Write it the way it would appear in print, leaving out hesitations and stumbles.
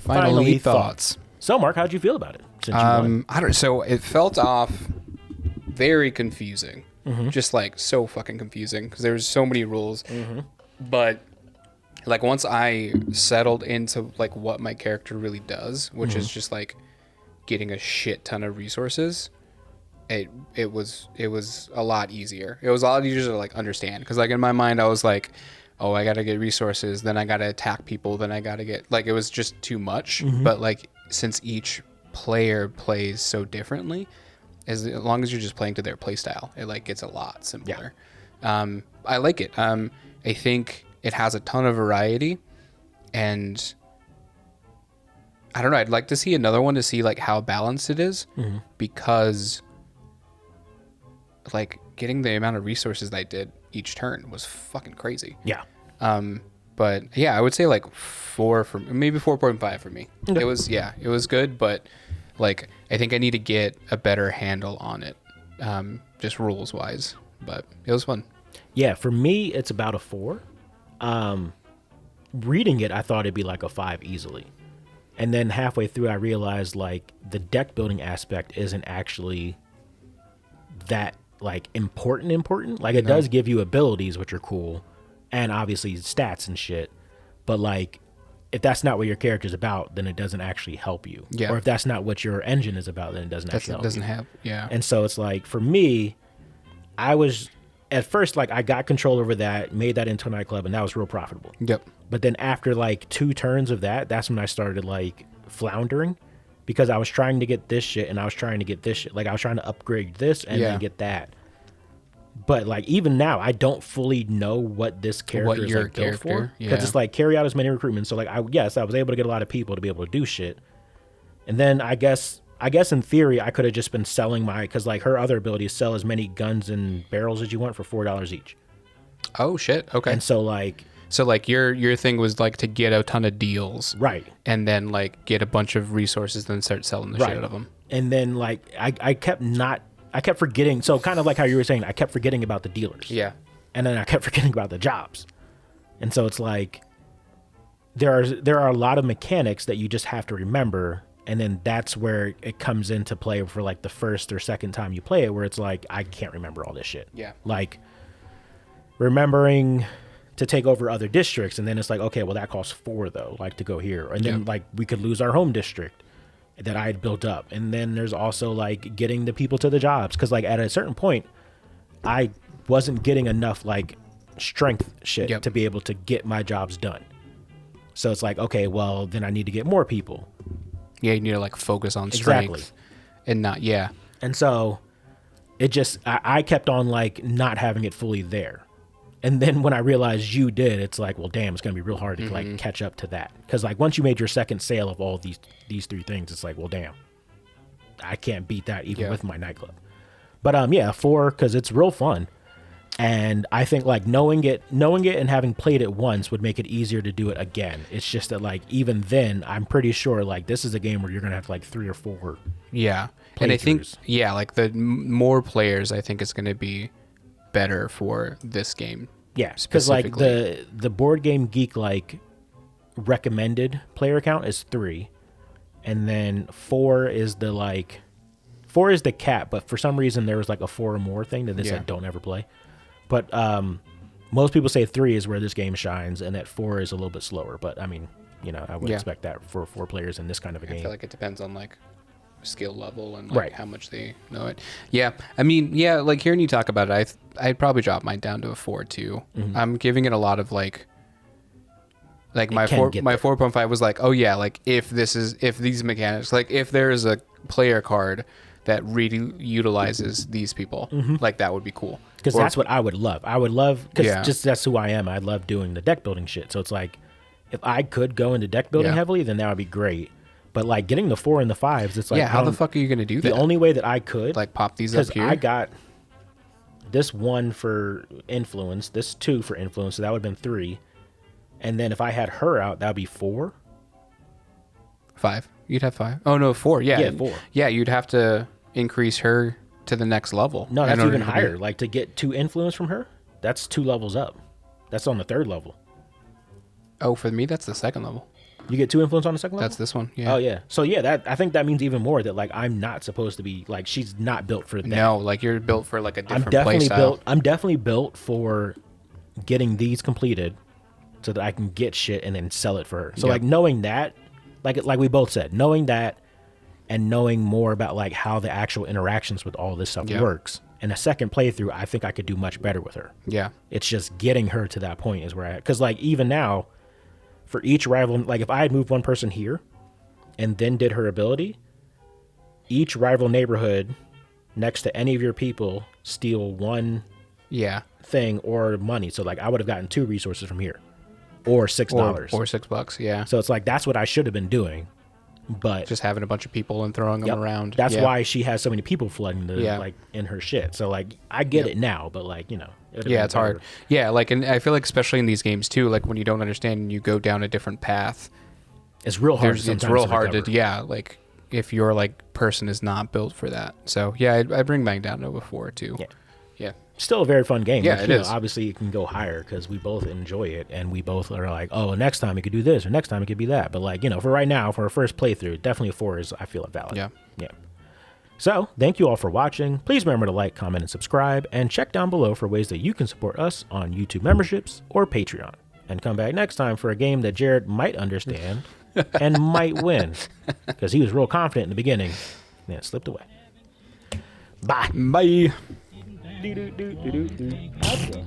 Finally thoughts. So, Mark, how'd you feel about it since you won? I don't. So it felt off very confusing, just like so fucking confusing because there was so many rules. But like once I settled into like what my character really does, which is just like getting a shit ton of resources, it was a lot easier. It was a lot easier to like understand because like in my mind I was like, oh, I gotta get resources, then I gotta attack people, then I gotta get like it was just too much. But like since each player plays so differently, as long as you're just playing to their play style, it like gets a lot simpler. I like it. I think it has a ton of variety, and I don't know, I'd like to see another one to see like how balanced it is, because like getting the amount of resources that I did each turn was fucking crazy. Yeah. But yeah, I would say like 4 for maybe 4.5 for me. Okay. It was good, but like I think I need to get a better handle on it, just rules wise. But it was fun. Yeah, for me, it's about a 4. Reading it, I thought it'd be like a 5 easily. And then halfway through, I realized like the deck building aspect isn't actually that like important. Like it does give you abilities, which are cool, and obviously stats and shit. But like, if that's not what your character's about, then it doesn't actually help you. Yeah. Or if that's not what your engine is about, then it doesn't actually help you. Yeah. And so it's like, for me, I was at first like I got control over that, made that into a nightclub, and that was real profitable. Yep. But then after like 2 turns of that, that's when I started like floundering, because I was trying to get this shit and I was trying to get this shit. Like I was trying to upgrade this and then get that. But like even now, I don't fully know what this character is like built for, because it's like carry out as many recruitments. So like I was able to get a lot of people to be able to do shit. And then I guess in theory I could have just been selling because like her other ability is sell as many guns and barrels as you want for $4 each. Oh shit. Okay. And so like your thing was like to get a ton of deals, right, and then like get a bunch of resources, then start selling the shit out of them. And then like I kept forgetting. So kind of like how you were saying, I kept forgetting about the dealers. Yeah. And then I kept forgetting about the jobs. And so it's like there are a lot of mechanics that you just have to remember. And then that's where it comes into play for like the first or second time you play it, where it's like, I can't remember all this shit. Yeah. Like remembering to take over other districts. And then it's like, okay, well that costs 4 though, like to go here. And then like we could lose our home district that I had built up. And then there's also like getting the people to the jobs. Cause like at a certain point, I wasn't getting enough like strength shit to be able to get my jobs done. So it's like, okay, well then I need to get more people. Yeah, you need to like focus on strength and not, And so it just, I kept on like not having it fully there. And then when I realized you did, it's like, well, damn, it's going to be real hard to like catch up to that. Because like once you made your second sale of all these 3 things, it's like, well, damn, I can't beat that even with my nightclub. But 4, because it's real fun. And I think like knowing it and having played it once would make it easier to do it again. It's just that like even then, I'm pretty sure like this is a game where you're going to have like 3 or 4. Yeah. And I think, like the more players, I think it's going to be better for this game. Yeah, because like the Board Game Geek like recommended player count is 3, and then 4 is the cap. But for some reason there was like a 4 or more thing that they said don't ever play. But most people say 3 is where this game shines, and that 4 is a little bit slower. But I mean, I would expect that for 4 players in this kind of a game. I feel like it depends on like skill level and like how much they know it. Yeah, I mean, like hearing you talk about it, I'd probably drop mine down to a 4 too. I'm giving it a lot of like my 4.5 was like, oh yeah, like if these mechanics, like if there is a player card that really utilizes these people, like that would be cool. Because that's what I would love. Because just that's who I am. I love doing the deck building shit. So it's like, if I could go into deck building heavily, then that would be great. But like getting the 4 and the 5s, it's like, how the fuck are you gonna do that? The only way that I could like pop these up here. I got this 1 for influence, this 2 for influence, so that would have been 3. And then if I had her out, that would be 4. 5. You'd have 5. Oh no, 4. Yeah, 4. Yeah, you'd have to increase her to the next level. No, that's even higher. Like to get 2 influence from her, that's 2 levels up. That's on the 3rd level. Oh, for me, that's the 2nd level. You get 2 influence on the second level? That's this one. Yeah. Oh, yeah. So, yeah, I think that means even more that, like, I'm not supposed to be, like, she's not built for that. No, like, you're built for, like, a different play style. I'm definitely built for getting these completed so that I can get shit and then sell it for her. So, like, knowing that, like we both said, knowing that and knowing more about, like, how the actual interactions with all this stuff works. In a second playthrough, I think I could do much better with her. Yeah. It's just getting her to that point is where because, like, even now, for each rival, like, if I had moved one person here and then did her ability, each rival neighborhood next to any of your people steal one thing or money. So, like, I would have gotten 2 resources from here or $6. Or $6, yeah. So it's like, that's what I should have been doing. But just having a bunch of people and throwing them around. That's why she has so many people flooding like in her shit. So, like, I get it now, but, like, you know. It's hard. Yeah, like, and I feel like especially in these games too, like when you don't understand and you go down a different path, it's real hard. It's real hard to like if your like person is not built for that. So yeah, I bring Bang down to a 4 too. Yeah. Still a very fun game. Yeah, like, it is. Obviously, it can go higher because we both enjoy it, and we both are like, oh, next time it could do this, or next time it could be that. But, like, you know, for right now, for our first playthrough, definitely a 4 is, I feel, valid. Yeah. So, thank you all for watching. Please remember to like, comment, and subscribe, and check down below for ways that you can support us on YouTube memberships or Patreon. And come back next time for a game that Jared might understand and might win, because he was real confident in the beginning, and it slipped away. Bye. Bye. Do, do, do, do, do, do.